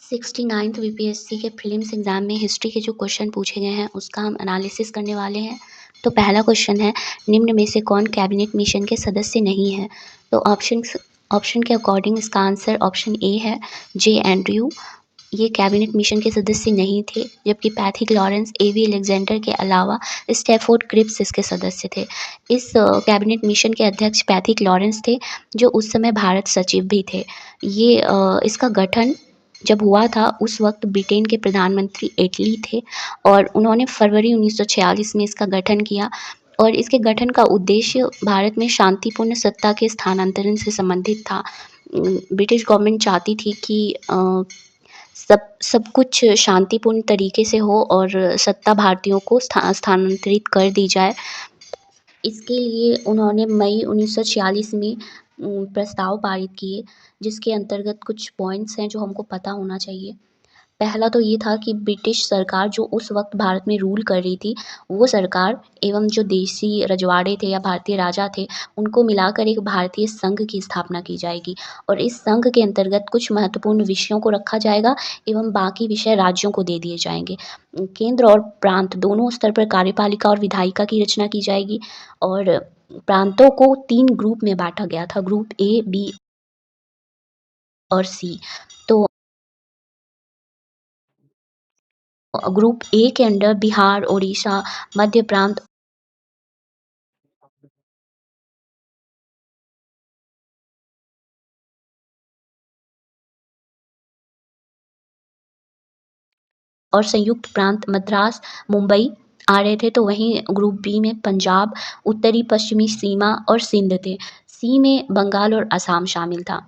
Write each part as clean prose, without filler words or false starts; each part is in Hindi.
69th बीपीएससी के प्रीलिम्स एग्ज़ाम में हिस्ट्री के जो क्वेश्चन पूछे गए हैं उसका हम एनालिसिस करने वाले हैं। तो पहला क्वेश्चन है, निम्न में से कौन कैबिनेट मिशन के सदस्य नहीं है? तो ऑप्शन के अकॉर्डिंग इसका आंसर ऑप्शन ए है, जे एंड्रयू। ये कैबिनेट मिशन के सदस्य नहीं थे, जबकि पैथिक लॉरेंस, एवी अलेक्जेंडर के अलावा स्टैफोर्ड क्रिप्स इसके सदस्य थे। इस कैबिनेट मिशन के अध्यक्ष पैथिक लॉरेंस थे, जो उस समय भारत सचिव भी थे। ये इसका गठन जब हुआ था उस वक्त ब्रिटेन के प्रधानमंत्री एटली थे और उन्होंने फरवरी 1946 में इसका गठन किया और इसके गठन का उद्देश्य भारत में शांतिपूर्ण सत्ता के स्थानांतरण से संबंधित था। ब्रिटिश गवर्नमेंट चाहती थी कि सब कुछ शांतिपूर्ण तरीके से हो और सत्ता भारतीयों को स्थानांतरित कर दी जाए। इसके लिए उन्होंने मई 1946 में प्रस्ताव पारित किए, जिसके अंतर्गत कुछ पॉइंट्स हैं जो हमको पता होना चाहिए। पहला तो ये था कि ब्रिटिश सरकार जो उस वक़्त भारत में रूल कर रही थी, वो सरकार एवं जो देशी रजवाड़े थे या भारतीय राजा थे, उनको मिलाकर एक भारतीय संघ की स्थापना की जाएगी और इस संघ के अंतर्गत कुछ महत्वपूर्ण विषयों को रखा जाएगा एवं बाकी विषय राज्यों को दे दिए जाएँगे। केंद्र और प्रांत दोनों स्तर पर कार्यपालिका और विधायिका की रचना की जाएगी और प्रांतों को 3 ग्रुप में बाँटा गया था, ग्रुप ए, बी और सी। तो ग्रुप ए के अंडर बिहार, ओडिशा, मध्य प्रांत और संयुक्त प्रांत मद्रास, मुंबई आ रहे थे, तो वहीं ग्रुप बी में पंजाब, उत्तरी पश्चिमी सीमा और सिंध थे। सी में बंगाल और असम शामिल था।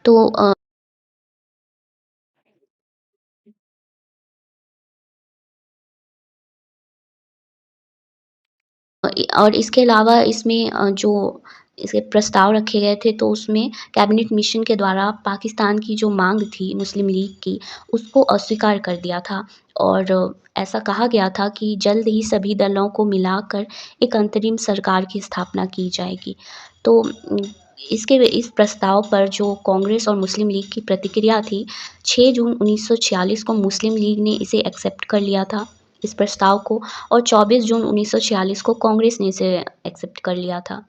तो और इसके अलावा इसमें जो इसके प्रस्ताव रखे गए थे, तो उसमें कैबिनेट मिशन के द्वारा पाकिस्तान की जो माँग थी मुस्लिम लीग की, उसको अस्वीकार कर दिया था और ऐसा कहा गया था कि जल्द ही सभी दलों को मिलाकर एक अंतरिम सरकार की स्थापना की जाएगी। तो इसके इस प्रस्ताव पर जो कांग्रेस और मुस्लिम लीग की प्रतिक्रिया थी, 6 जून 1946 को मुस्लिम लीग ने इसे एक्सेप्ट कर लिया था, इस प्रस्ताव को और 24 जून 1946 को कांग्रेस ने इसे एक्सेप्ट कर लिया था।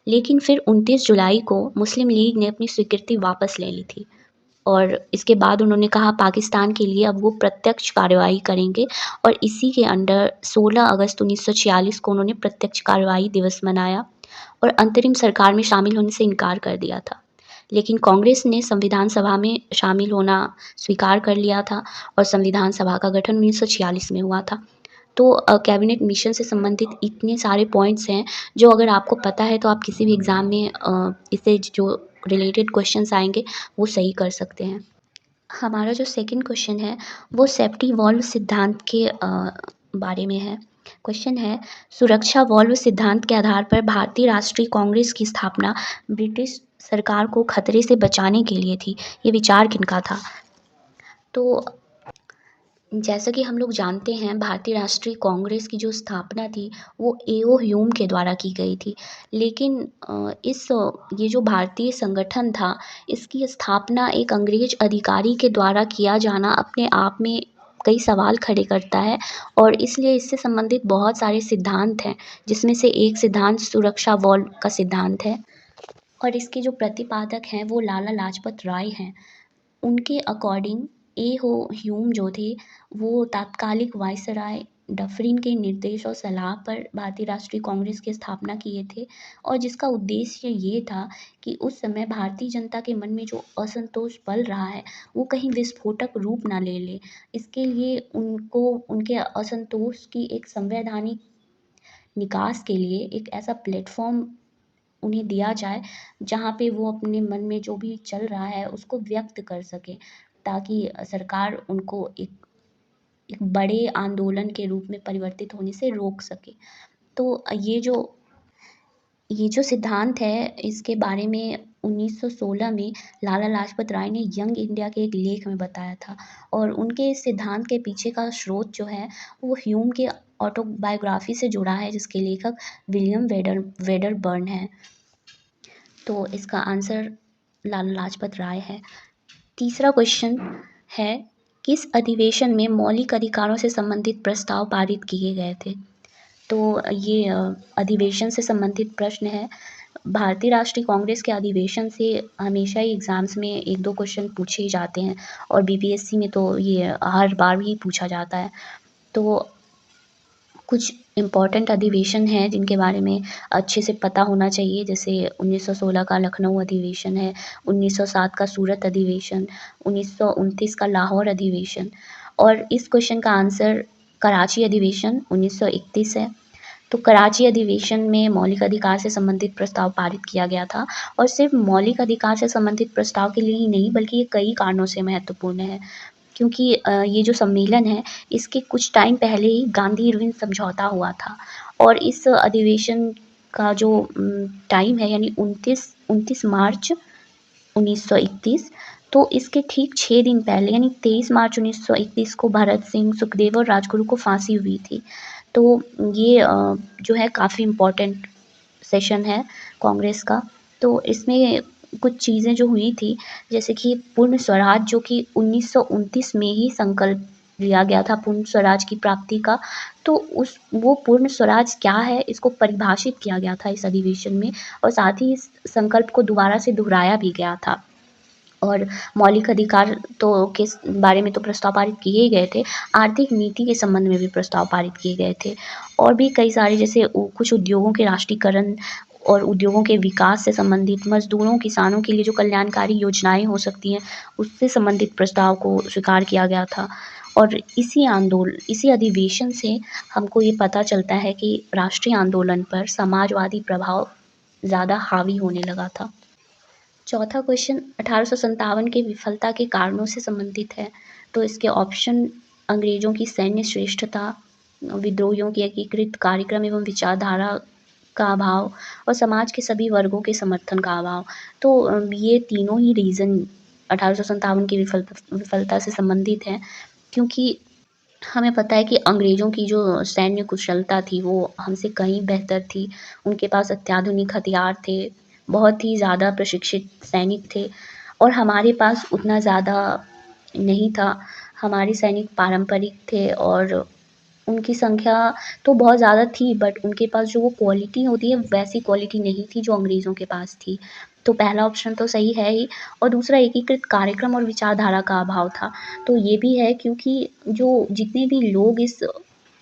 लेकिन फिर 29 जुलाई को मुस्लिम लीग ने अपनी स्वीकृति वापस ले ली थी और इसके बाद उन्होंने कहा पाकिस्तान के लिए अब वो प्रत्यक्ष कार्यवाही करेंगे और इसी के अंडर 16 अगस्त 1946 को उन्होंने प्रत्यक्ष कार्यवाही दिवस मनाया और अंतरिम सरकार में शामिल होने से इनकार कर दिया था। लेकिन कांग्रेस ने संविधान सभा में शामिल होना स्वीकार कर लिया था और संविधान सभा का गठन 1946 में हुआ था। तो कैबिनेट मिशन से संबंधित इतने सारे पॉइंट्स हैं, जो अगर आपको पता है तो आप किसी भी एग्ज़ाम में इससे जो रिलेटेड क्वेश्चंस आएँगे, वो सही कर सकते हैं। हमारा जो सेकंड क्वेश्चन है, वो सेफ्टी वॉल्व सिद्धांत के बारे में है। क्वेश्चन है, सुरक्षा वॉल्व सिद्धांत के आधार पर भारतीय राष्ट्रीय कांग्रेस की स्थापना ब्रिटिश सरकार को खतरे से बचाने के लिए थी। ये विचार किनका था? तो जैसा कि हम लोग जानते हैं, भारतीय राष्ट्रीय कांग्रेस की जो स्थापना थी, वो ए.ओ. ह्यूम के द्वारा की गई थी। लेकिन ये जो भारतीय संगठन था, इसकी स्थापना एक अंग्रेज़ अधिकारी के द्वारा किया जाना अपने आप में कई सवाल खड़े करता है और इसलिए इससे संबंधित बहुत सारे सिद्धांत हैं, जिसमें से एक सिद्धांत सुरक्षा वॉल्व का सिद्धांत है और इसके जो प्रतिपादक हैं, वो लाला लाजपत राय हैं। उनके अकॉर्डिंग ए.ओ. ह्यूम जो थे, वो तात्कालिक वायसराय डफरिन के निर्देश और सलाह पर भारतीय राष्ट्रीय कांग्रेस की स्थापना किए थे और जिसका उद्देश्य ये था कि उस समय भारतीय जनता के मन में जो असंतोष पल रहा है, वो कहीं विस्फोटक रूप ना ले ले। इसके लिए उनको उनके असंतोष की एक संवैधानिक निकास के लिए एक ऐसा प्लेटफ़ॉर्म उन्हें दिया जाए, जहाँ पे वो अपने मन में जो भी चल रहा है उसको व्यक्त कर सकें, ताकि सरकार उनको एक बड़े आंदोलन के रूप में परिवर्तित होने से रोक सके। तो ये जो सिद्धांत है, इसके बारे में 1916 में लाला लाजपत राय ने यंग इंडिया के एक लेख में बताया था और उनके इस सिद्धांत के पीछे का स्रोत जो है, वो ह्यूम के ऑटोबायोग्राफ़ी से जुड़ा है, जिसके लेखक विलियम वेडरबर्न हैं। तो इसका आंसर लाला लाजपत राय है। तीसरा क्वेश्चन है किस अधिवेशन में मौलिक अधिकारों से संबंधित प्रस्ताव पारित किए गए थे? तो ये अधिवेशन से संबंधित प्रश्न है। भारतीय राष्ट्रीय कांग्रेस के अधिवेशन से हमेशा ही एग्ज़ाम्स में 1-2 क्वेश्चन पूछे ही जाते हैं और बीपीएससी में तो ये हर बार ही पूछा जाता है। तो कुछ इम्पोर्टेंट अधिवेशन हैं जिनके बारे में अच्छे से पता होना चाहिए, जैसे 1916 का लखनऊ अधिवेशन है, 1907 का सूरत अधिवेशन, 1929 का लाहौर अधिवेशन और इस क्वेश्चन का आंसर कराची अधिवेशन 1931 है। तो कराची अधिवेशन में मौलिक अधिकार से संबंधित प्रस्ताव पारित किया गया था और सिर्फ मौलिक अधिकार से संबंधित प्रस्ताव के लिए ही नहीं बल्कि ये कई कारणों से महत्वपूर्ण है। क्योंकि ये जो सम्मेलन है इसके कुछ टाइम पहले ही गांधी-इरविन समझौता हुआ था और इस अधिवेशन का जो टाइम है यानी 29 मार्च 1931 तो इसके ठीक 6 दिन पहले यानी 23 मार्च 1931 को भगत सिंह, सुखदेव और राजगुरु को फांसी हुई थी। तो ये जो है काफ़ी इम्पोर्टेंट सेशन है कांग्रेस का। तो इसमें कुछ चीज़ें जो हुई थी जैसे कि पूर्ण स्वराज जो कि 1929 में ही संकल्प लिया गया था पूर्ण स्वराज की प्राप्ति का। तो उस वो पूर्ण स्वराज क्या है इसको परिभाषित किया गया था इस अधिवेशन में और साथ ही इस संकल्प को दोबारा से दोहराया भी गया था। और मौलिक अधिकार तो के बारे में तो प्रस्ताव पारित किए ही गए थे, आर्थिक नीति के संबंध में भी प्रस्ताव पारित किए गए थे। और भी कई सारे जैसे कुछ उद्योगों के राष्ट्रीयकरण और उद्योगों के विकास से संबंधित, मज़दूरों, किसानों के लिए जो कल्याणकारी योजनाएँ हो सकती हैं, उससे संबंधित प्रस्ताव को स्वीकार किया गया था। और इसी अधिवेशन से हमको ये पता चलता है कि राष्ट्रीय आंदोलन पर समाजवादी प्रभाव ज़्यादा हावी होने लगा था। चौथा क्वेश्चन 1857 की विफलता के कारणों से संबंधित है। तो इसके ऑप्शन अंग्रेज़ों की सैन्य श्रेष्ठता, विद्रोहियों की एकीकृत कार्यक्रम एवं विचारधारा का अभाव और समाज के सभी वर्गों के समर्थन का अभाव। तो ये तीनों ही रीज़न 1857 की विफलता से संबंधित हैं क्योंकि हमें पता है कि अंग्रेज़ों की जो सैन्य कुशलता थी वो हमसे कहीं बेहतर थी। उनके पास अत्याधुनिक हथियार थे, बहुत ही ज़्यादा प्रशिक्षित सैनिक थे और हमारे पास उतना ज़्यादा नहीं था। हमारे सैनिक पारंपरिक थे और उनकी संख्या तो बहुत ज़्यादा थी बट उनके पास जो वो क्वालिटी होती है वैसी क्वालिटी नहीं थी जो अंग्रेज़ों के पास थी। तो पहला ऑप्शन तो सही है ही और दूसरा एकीकृत कार्यक्रम और विचारधारा का अभाव था। तो ये भी है क्योंकि जो जितने भी लोग इस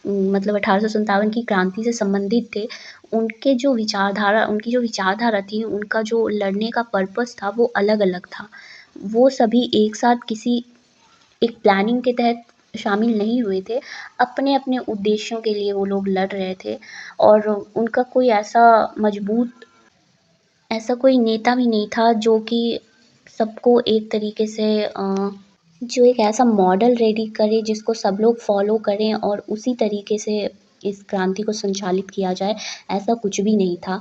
मतलब 1857 की क्रांति से संबंधित थे, उनकी जो विचारधारा थी, उनका जो लड़ने का पर्पस था वो अलग-अलग था। वो सभी एक साथ किसी एक प्लानिंग के तहत शामिल नहीं हुए थे। अपने-अपने उद्देश्यों के लिए वो लोग लड़ रहे थे और उनका कोई ऐसा कोई नेता भी नहीं था जो कि सबको एक तरीके से जो एक ऐसा मॉडल रेडी करे जिसको सब लोग फ़ॉलो करें और उसी तरीके से इस क्रांति को संचालित किया जाए, ऐसा कुछ भी नहीं था।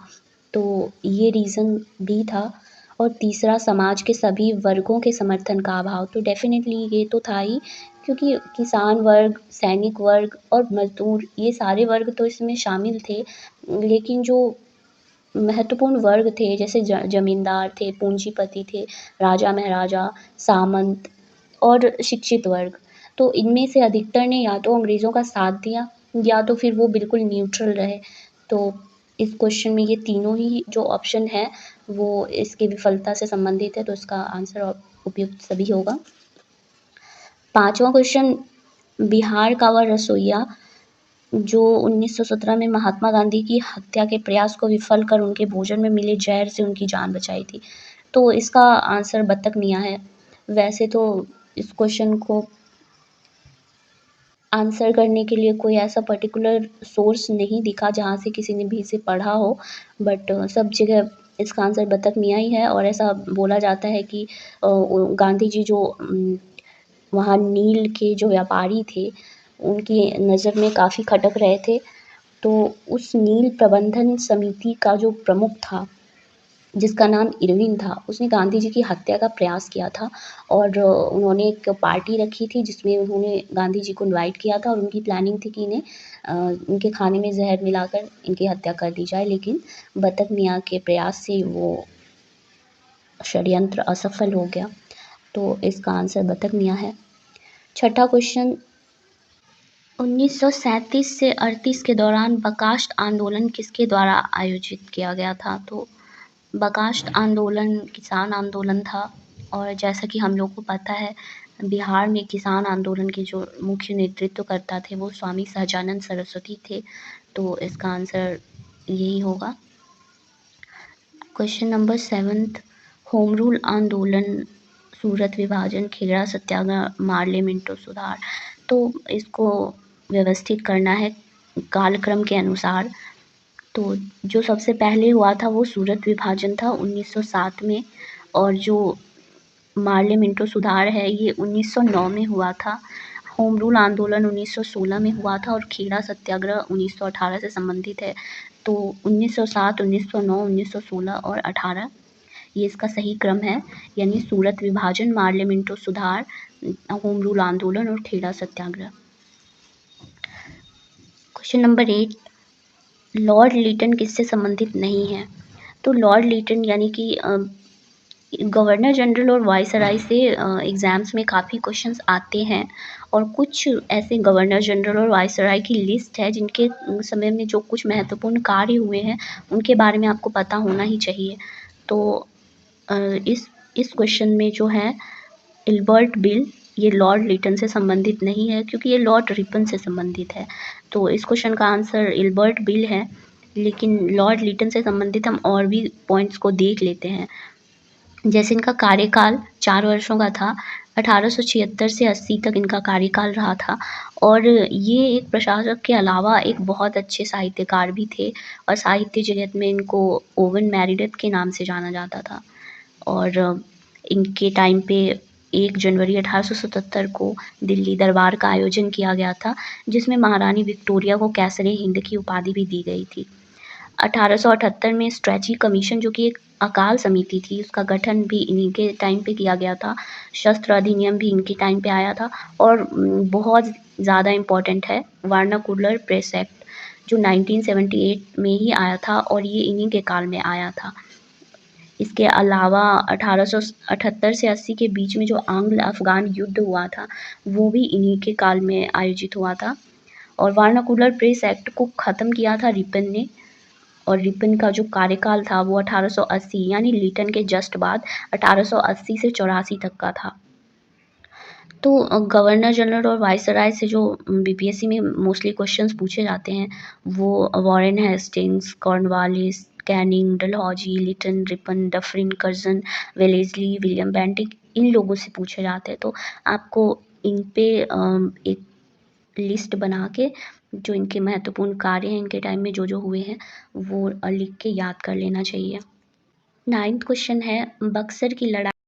तो ये रीज़न भी था और तीसरा समाज के सभी वर्गों के समर्थन का अभाव, तो डेफ़िनेटली ये तो था ही क्योंकि किसान वर्ग, सैनिक वर्ग और मज़दूर ये सारे वर्ग तो इसमें शामिल थे। लेकिन जो महत्वपूर्ण वर्ग थे जैसे ज़मींदार थे, पूँजीपति थे, राजा-महाराजा, सामंत और शिक्षित वर्ग। तो इनमें से अधिकतर ने या तो अंग्रेज़ों का साथ दिया या तो फिर वो बिल्कुल न्यूट्रल रहे। तो इस क्वेश्चन में ये तीनों ही जो ऑप्शन हैं वो इसकी विफलता से संबंधित है तो इसका आंसर उपयुक्त सभी होगा। 5वां क्वेश्चन बिहार का वह रसोइया जो 1917 में महात्मा गांधी की हत्या के प्रयास को विफल कर उनके भोजन में मिले ज़हर से उनकी जान बचाई थी। तो इसका आंसर बतख मियाँ है। वैसे तो इस क्वेश्चन को आंसर करने के लिए कोई ऐसा पर्टिकुलर सोर्स नहीं दिखा जहाँ से किसी ने भी इसे पढ़ा हो बट सब जगह इसका आंसर बतख मियाँ ही है और ऐसा बोला जाता है कि गांधी जी जो वहाँ नील के जो व्यापारी थे, उनकी नज़र में काफ़ी खटक रहे थे। तो उस नील प्रबंधन समिति का जो प्रमुख था, जिसका नाम इरविन था, उसने गांधी जी की हत्या का प्रयास किया था और उन्होंने एक पार्टी रखी थी जिसमें उन्होंने गांधी जी को इनवाइट किया था और उनकी प्लानिंग थी कि इन्हें इनके खाने में ज़हर मिलाकर इनकी हत्या कर दी जाए लेकिन बतख मियाँ के प्रयास से वो षड्यंत्र असफल हो गया। तो इसका आंसर बतख मियाँ है। छठा क्वेश्चन, 1937 से 38 के दौरान बकाश्त आंदोलन किसके द्वारा आयोजित किया गया था? तो बकाश्त आंदोलन किसान आंदोलन था, और जैसा कि हम लोग को पता है, बिहार में किसान आंदोलन के जो मुख्य नेतृत्वकर्ता थे वो स्वामी सहजानंद सरस्वती थे, तो इसका आंसर यही होगा। Question number 7th, home rule आंदोलन, सूरत विभाजन, खेड़ा सत्याग्रह, मारले मिंटो सुधार। तो इसको व्यवस्थित करना है कालक्रम के अनुसार। तो जो सबसे पहले हुआ था वो सूरत विभाजन था 1907 में, और जो मार्ले मिंटो सुधार है ये 1909 में हुआ था। होम रूल आंदोलन 1916 में हुआ था, और खेड़ा सत्याग्रह 1918 से संबंधित है। तो 1907, 1909, 1916 और 18 ये इसका सही क्रम है, यानी सूरत विभाजन, मार्ले मिंटो सुधार, होम रूल आंदोलन और खेड़ा सत्याग्रह। क्वेश्चन नंबर 8, लॉर्ड लीटन किससे संबंधित नहीं है? तो लॉर्ड लीटन यानी कि गवर्नर जनरल और वायसराय से एग्ज़ाम्स में काफ़ी क्वेश्चंस आते हैं, और कुछ ऐसे गवर्नर जनरल और वायसराय की लिस्ट है जिनके समय में जो कुछ महत्वपूर्ण कार्य हुए हैं उनके बारे में आपको पता होना ही चाहिए। तो अ, इस क्वेश्चन में जो है इल्बर्ट बिल, ये लॉर्ड लीटन से संबंधित नहीं है क्योंकि ये लॉर्ड रिपन से संबंधित है। तो इस क्वेश्चन का आंसर इल्बर्ट बिल है, लेकिन लॉर्ड लीटन से संबंधित हम और भी पॉइंट्स को देख लेते हैं। जैसे इनका कार्यकाल 4 वर्षों का था, 1876 से 80 तक इनका कार्यकाल रहा था, और ये एक प्रशासक के अलावा एक बहुत अच्छे साहित्यकार भी थे, और साहित्य जगत में इनको ओवन मेरिडेथ के नाम से जाना जाता था। और इनके टाइम पे 1 जनवरी 1877 को दिल्ली दरबार का आयोजन किया गया था, जिसमें महारानी विक्टोरिया को कैसरे हिंद की उपाधि भी दी गई थी। 1878 में स्ट्रैची कमीशन, जो कि एक अकाल समिति थी, उसका गठन भी इन्हीं के टाइम पे किया गया था। शस्त्र अधिनियम भी इनके टाइम पे आया था, और बहुत ज़्यादा इम्पोर्टेंट है वर्नाकुलर प्रेस एक्ट, जो 1978 में ही आया था, और ये इन्हीं के काल में आया था। इसके अलावा 1878 से 80 के बीच में जो आंग्ल अफ़गान युद्ध हुआ था, वो भी इन्हीं के काल में आयोजित हुआ था, और वर्नाकुलर प्रेस एक्ट को ख़त्म किया था रिपन ने, और रिपन का जो कार्यकाल था वो 1880 यानी लीटन के जस्ट बाद 1880 से 84 तक का था। तो गवर्नर जनरल और वायसराय से जो बीपीएससी में मोस्टली क्वेश्चंस पूछे जाते हैं वो Warren Hastings, Cornwallis, Canning, Dalhousie, Lytton, Ripon, Dufferin, Curzon, Wellesley, William Bentinck, इन लोगों से पूछे जाते हैं। तो आपको इन पे एक लिस्ट बना के जो इनके महत्वपूर्ण कार्य हैं इनके टाइम में जो हुए हैं वो लिख के याद कर लेना चाहिए। 9th क्वेश्चन है, बक्सर की लड़ाई